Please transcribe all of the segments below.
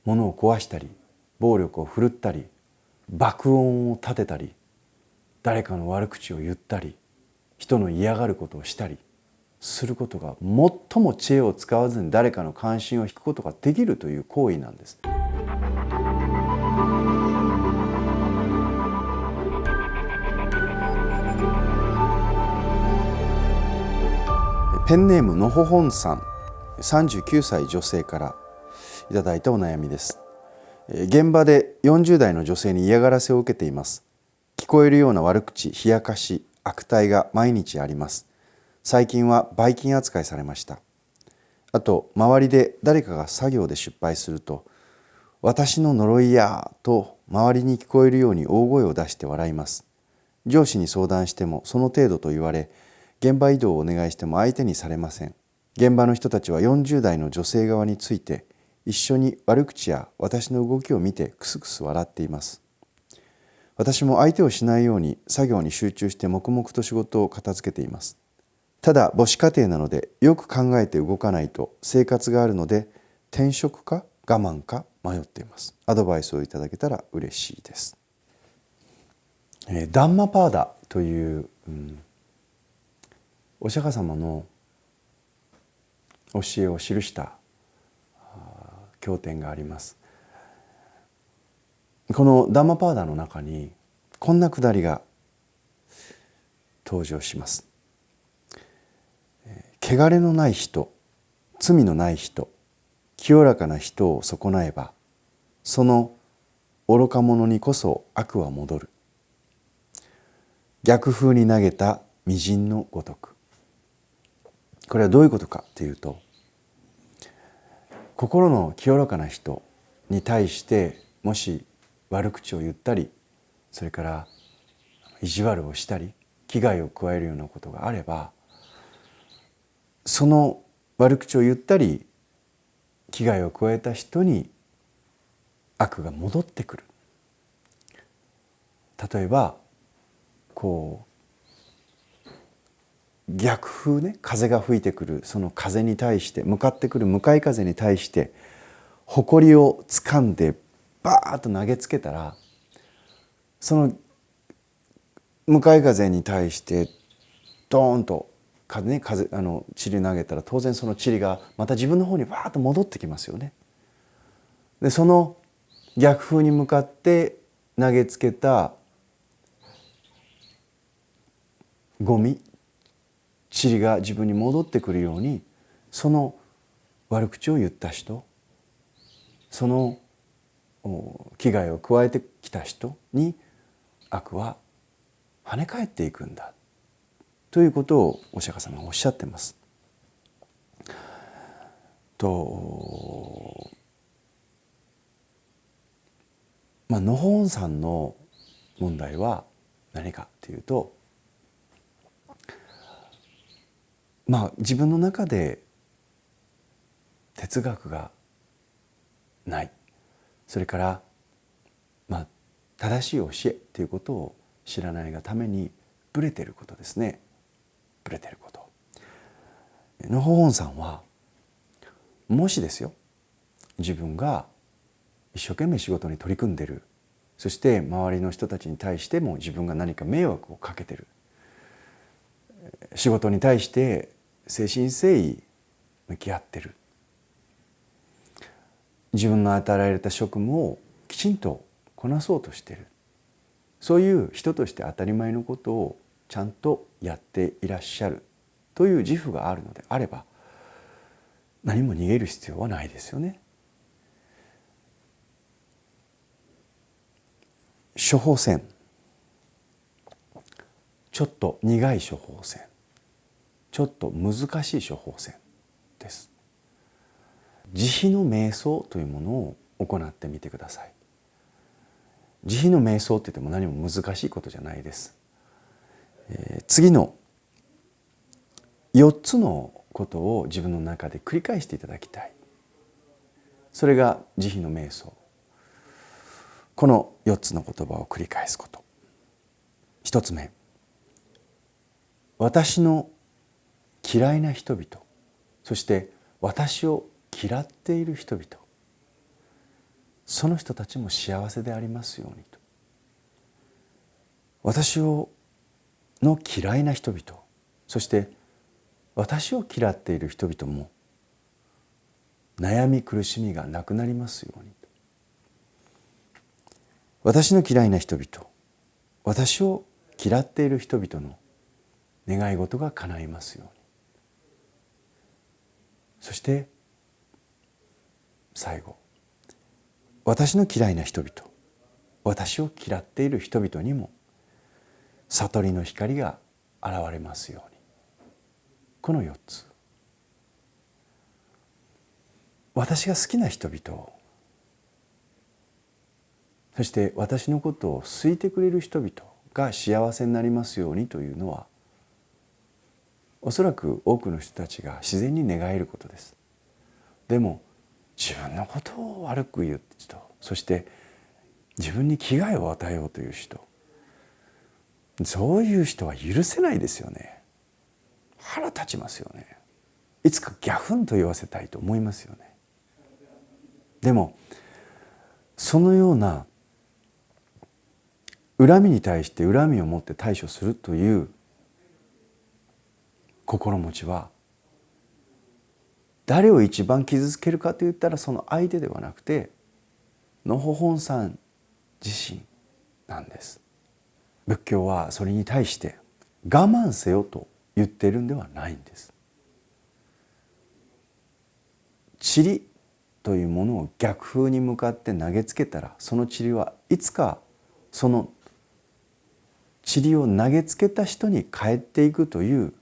物を壊したり暴力を振るったり爆音を立てたり誰かの悪口を言ったり人の嫌がることをしたりすることが最も知恵を使わずに誰かの関心を引くことができるという行為なんです。ペンネームのほほんさん、39歳女性からいただいたお悩みです。現場で40代の女性に嫌がらせを受けています。聞こえるような悪口、冷やかし、悪態が毎日あります。最近はばい菌扱いされました。あと周りで誰かが作業で失敗すると私の呪いやと周りに聞こえるように大声を出して笑います。上司に相談してもその程度と言われ現場移動をお願いしても相手にされません。現場の人たちは40代の女性側について一緒に悪口や私の動きを見てクスクス笑っています。私も相手をしないように作業に集中して黙々と仕事を片付けています。ただ母子家庭なのでよく考えて動かないと生活があるので転職か我慢か迷っています。アドバイスをいただけたら嬉しいです。ダンマパーダという、お釈迦様の教えを記した経典があります。このダンマパーダの中にこんなくだりが登場します。汚れのない人、罪のない人、清らかな人を損なえばその愚か者にこそ悪は戻る。逆風に投げた微塵のごとく。これはどういうことかというと、心の清らかな人に対してもし悪口を言ったり、それから意地悪をしたり危害を加えるようなことがあれば、その悪口を言ったり危害を加えた人に悪が戻ってくる。例えば逆風ね、風が吹いてくるその風に対して向かってくる向かい風に対して埃を掴んでバーッと投げつけたら、その向かい風に対してドーンと塵投げたら当然その塵がまた自分の方にバーッと戻ってきますよね。でその逆風に向かって投げつけたゴミ、塵が自分に戻ってくるように、その悪口を言った人、その危害を加えてきた人に悪は跳ね返っていくんだということをお釈迦様はおっしゃってます。のほんさんの問題は何かというと、自分の中で哲学がない、それから正しい教えということを知らないがためにブレていることですね。ブレていること。のほほんさんはもしですよ、自分が一生懸命仕事に取り組んでいる、そして周りの人たちに対しても自分が何か迷惑をかけている、仕事に対して誠心誠意向き合っている、自分の与えられた職務をきちんとこなそうとしている、そういう人として当たり前のことをちゃんとやっていらっしゃるという自負があるのであれば、何も逃げる必要はないですよね。処方箋、ちょっと苦い処方箋、ちょっと難しい処方箋です。慈悲の瞑想というものを行ってみてください。慈悲の瞑想って言っても何も難しいことじゃないです。次の4つのことを自分の中で繰り返していただきたい。それが慈悲の瞑想。この4つの言葉を繰り返すこと。1つ目、私の嫌いな人々、そして私を嫌っている人々、その人たちも幸せでありますようにと。私の嫌いな人々、そして私を嫌っている人々も悩み苦しみがなくなりますようにと。私の嫌いな人々、私を嫌っている人々の願い事が叶いますように。そして最後、私の嫌いな人々、私を嫌っている人々にも悟りの光が現れますように。この4つ。私が好きな人々を、そして私のことを好いてくれる人々が幸せになりますようにというのは、おそらく多くの人たちが自然に願えることです。でも自分のことを悪く言う人、そして自分に危害を与えようという人、そういう人は許せないですよね。腹立ちますよね。いつかギャフンと言わせたいと思いますよね。でもそのような恨みに対して恨みを持って対処するという心持ちは、誰を一番傷つけるかといったらその相手ではなくてのほほんさん自身なんです。仏教はそれに対して我慢せよと言っているんではないんです。塵というものを逆風に向かって投げつけたら、その塵はいつかその塵を投げつけた人に返っていくという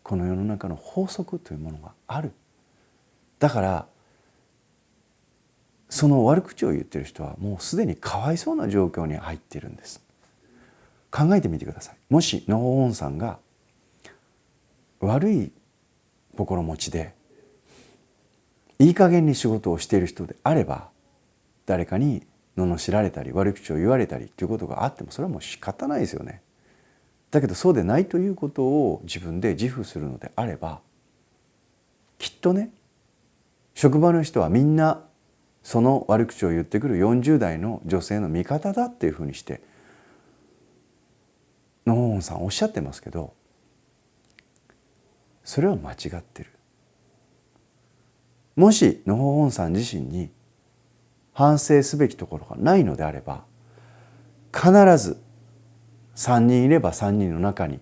この世の中の法則というものがある。だからその悪口を言っている人はもうすでにかわいそうな状況に入っているんです。考えてみてください。もしのほほんさんが悪い心持ちでいい加減に仕事をしている人であれば、誰かに罵られたり悪口を言われたりということがあってもそれはもう仕方ないですよね。だけどそうでないということを自分で自負するのであれば、きっとね、職場の人はみんなその悪口を言ってくる40代の女性の味方だっていうふうにしてのほほんさんおっしゃってますけど、それは間違ってる。もしのほほんさん自身に反省すべきところがないのであれば、必ず3人いれば3人の中に、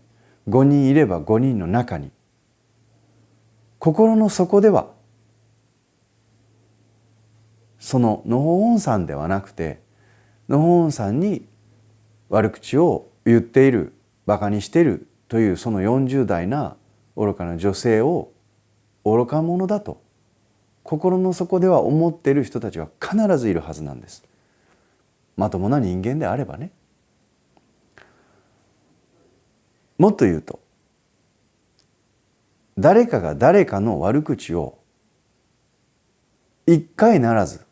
5人いれば5人の中に、心の底ではそののほほんさんではなくて、のほほんさんに悪口を言っている、バカにしているというその40代な愚かな女性を愚か者だと心の底では思っている人たちは必ずいるはずなんです。まともな人間であればね。もっと言うと、誰かが誰かの悪口を一回ならず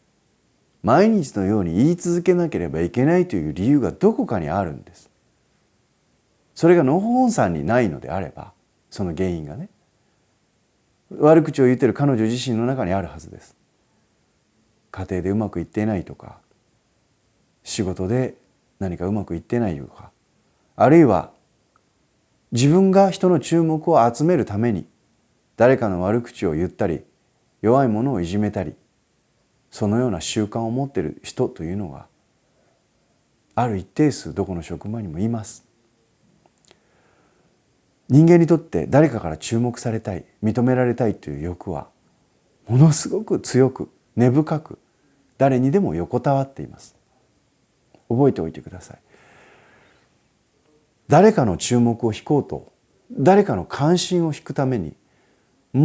毎日のように言い続けなければいけないという理由がどこかにあるんです。それがのほほんさんにないのであれば、その原因がね、悪口を言っている彼女自身の中にあるはずです。家庭でうまくいっていないとか、仕事で何かうまくいってないとか、あるいは自分が人の注目を集めるために誰かの悪口を言ったり、弱いものをいじめたり、そのような習慣を持っている人というのがある一定数どこの職場にもいます。人間にとって誰かから注目されたい、認められたいという欲はものすごく強く根深く誰にでも横たわっています。覚えておいてください。誰かの注目を引こうと、誰かの関心を引くために最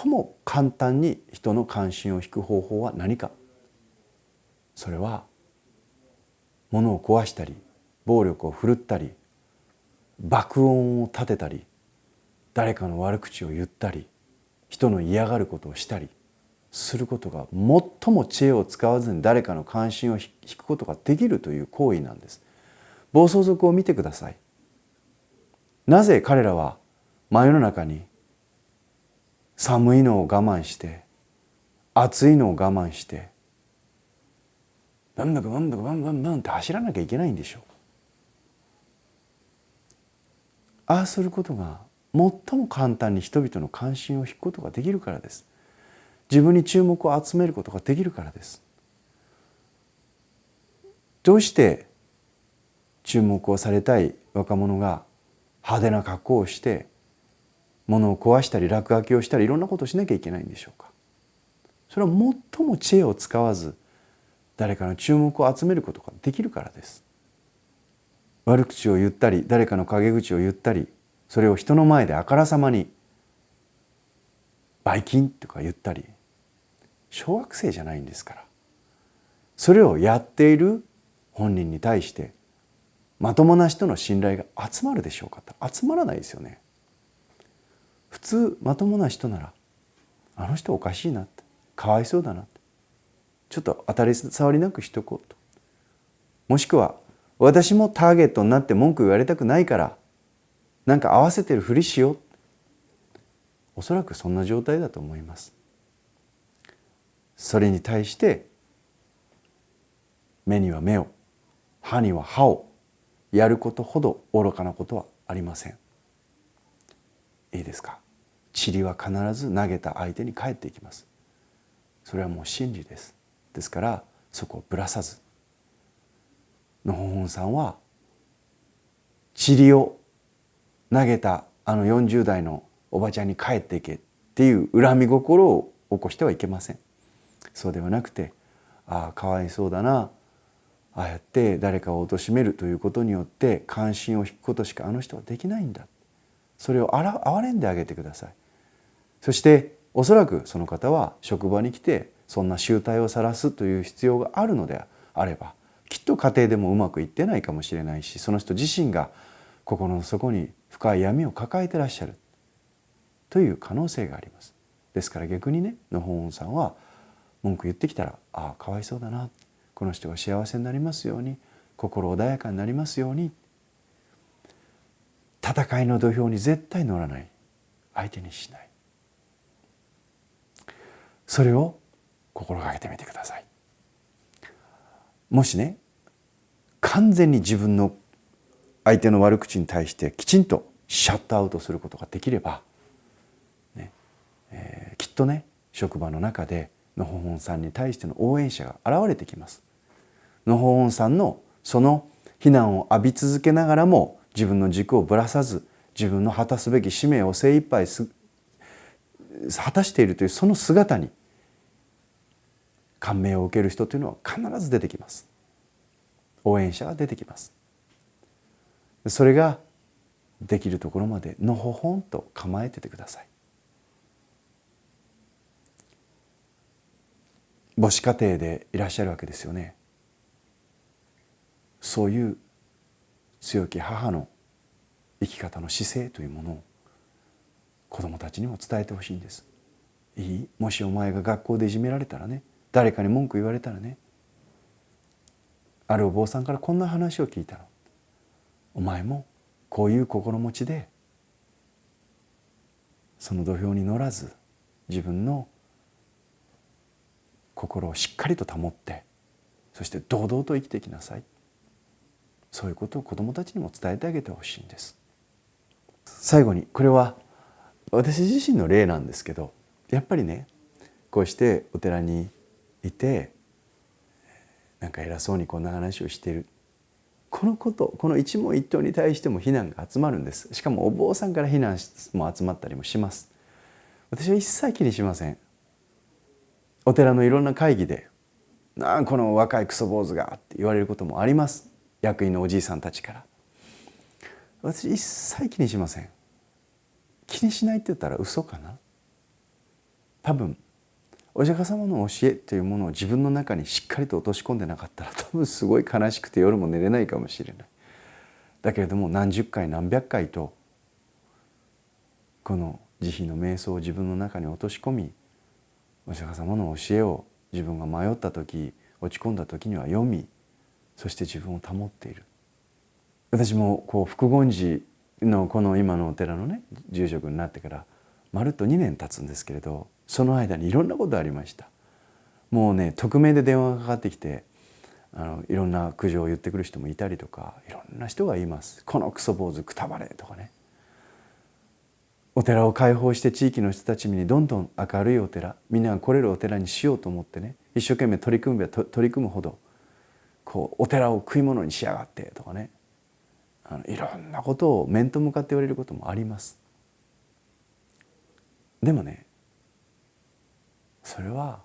も簡単に人の関心を引く方法は何か。それは物を壊したり、暴力を振るったり、爆音を立てたり、誰かの悪口を言ったり、人の嫌がることをしたりすることが最も知恵を使わずに誰かの関心を引くことができるという行為なんです。暴走族を見てください。なぜ彼らは真夜中に寒いのを我慢して、暑いのを我慢して、なんだかなんだかバンバンバンって走らなきゃいけないんでしょう。ああすることが最も簡単に人々の関心を引くことができるからです。自分に注目を集めることができるからです。どうして注目をされたい若者が派手な格好をして物を壊したり落書きをしたりいろんなことをしなきゃいけないんでしょうか。それは最も知恵を使わず誰かの注目を集めることができるからです。悪口を言ったり誰かの陰口を言ったりそれを人の前であからさまにばい菌とか言ったり小学生じゃないんですから、それをやっている本人に対してまともな人の信頼が集まるでしょうかと集まらないですよね。普通まともな人ならあの人おかしいなってかわいそうだなってちょっと当たり障りなくしとこうと、もしくは私もターゲットになって文句言われたくないからなんか合わせてるふりしよう、おそらくそんな状態だと思います。それに対して目には目を歯には歯をやることほど愚かなことはありません。いいですか。塵は必ず投げた相手に返っていきます。それはもう真理です。ですからそこをぶらさず、のほほんさんは塵を投げたあの40代のおばちゃんに帰っていけっていう恨み心を起こしてはいけません。そうではなくて、ああかわいそうだな、ああやって誰かを貶めるということによって関心を引くことしかあの人はできないんだ、それを憐れんであげてください。そしておそらくその方は職場に来てそんな醜態を晒すという必要があるのであれば、きっと家庭でもうまくいってないかもしれないし、その人自身が心の底に深い闇を抱えてらっしゃるという可能性があります。ですから逆にね、のほほんさんは文句言ってきたら、ああかわいそうだな、この人が幸せになりますように、心穏やかになりますように、戦いの土俵に絶対乗らない、相手にしない、それを心がけてみてください。もしね、完全に自分の相手の悪口に対してきちんとシャットアウトすることができれば、ねきっとね、職場の中でのほほんさんに対しての応援者が現れてきます。のほほんさんのその非難を浴び続けながらも自分の軸をぶらさず、自分の果たすべき使命を精一杯果たしているというその姿に感銘を受ける人というのは必ず出てきます。応援者が出てきます。それができるところまでのほほんと構えててください。母子家庭でいらっしゃるわけですよね。そういう強き母の生き方の姿勢というものを子どもたちにも伝えてほしいんです。いい？もしお前が学校でいじめられたらね、誰かに文句言われたらね、あるお坊さんからこんな話を聞いたの。お前もこういう心持ちでその土俵に乗らず、自分の心をしっかりと保って、そして堂々と生きていきなさい。そういうことを子どもたちにも伝えてあげてほしいんです。最後に、これは私自身の例なんですけど、やっぱりね、こうしてお寺にいてなんか偉そうにこんな話をしている、このこと、この一問一答に対しても非難が集まるんです。しかもお坊さんから非難も集まったりもします。私は一切気にしません。お寺のいろんな会議で「なんこの若いクソ坊主が」って言われることもあります。役員のおじいさんたちから。私一切気にしません。気にしないって言ったら嘘かな。多分お釈迦様の教えというものを自分の中にしっかりと落とし込んでなかったら、多分すごい悲しくて夜も寝れないかもしれない。だけれども何十回何百回とこの慈悲の瞑想を自分の中に落とし込み、お釈迦様の教えを自分が迷った時、落ち込んだ時には読み、そして自分を保っている。私もこう福厳寺のこの今のお寺のね住職になってからまるっと2年経つんですけれど、その間にいろんなことありました。もうね、匿名で電話がかかってきて、いろんな苦情を言ってくる人もいたりとか、いろんな人が言います。このクソ坊主くたばれとかね。お寺を開放して地域の人たちにどんどん明るいお寺、みんなが来れるお寺にしようと思ってね、一生懸命取り組むほどお寺を食い物にしやがってとかね、いろんなことを面と向かって言われることもあります。でもね、それは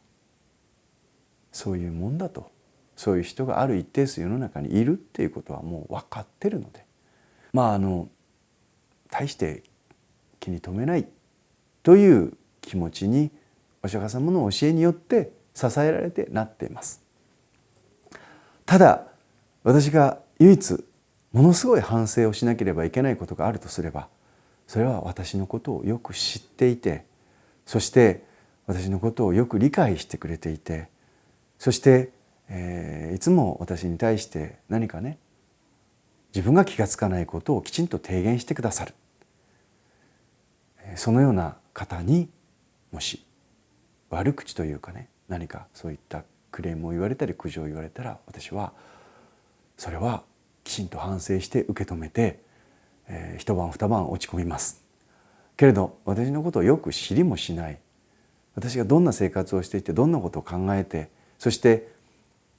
そういうもんだと、そういう人がある一定数世の中にいるっていうことはもう分かってるので、大して気に留めないという気持ちにお釈迦様の教えによって支えられてなっています。ただ私が唯一ものすごい反省をしなければいけないことがあるとすれば、それは私のことをよく知っていて、そして私のことをよく理解してくれていて、そして、いつも私に対して何かね、自分が気がつかないことをきちんと提言してくださる、そのような方にもし悪口というかね、何かそういったクレームを言われたり苦情を言われたら、私はそれはきちんと反省して受け止めて、一晩二晩落ち込みます。けれど私のことをよく知りもしない、私がどんな生活をしていて、どんなことを考えて、そして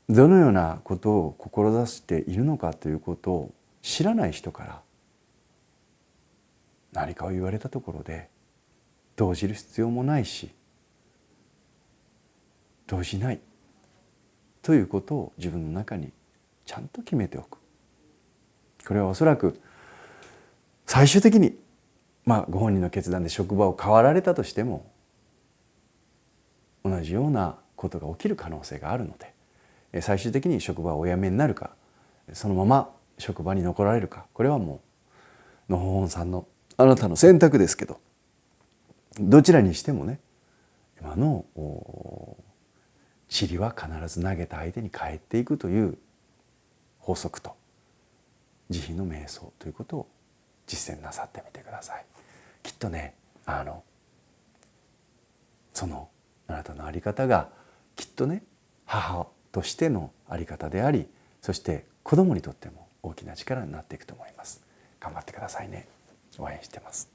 どのようなことを志しているのかということを知らない人から何かを言われたところで動じる必要もないし、動じないということを自分の中にちゃんと決めておく。これはおそらく最終的にご本人の決断で職場を変わられたとしても同じようなことが起きる可能性があるので、最終的に職場をお辞めになるか、そのまま職場に残られるか、これはもうのほほんさんのあなたの選択ですけど、どちらにしてもね、今の塵は必ず投げた相手に返っていくという法則と慈悲の瞑想ということを実践なさってみてください。きっとね、そのあなたの在り方がきっとね、母としての在り方であり、そして子供にとっても大きな力になっていくと思います。頑張ってくださいね。応援してます。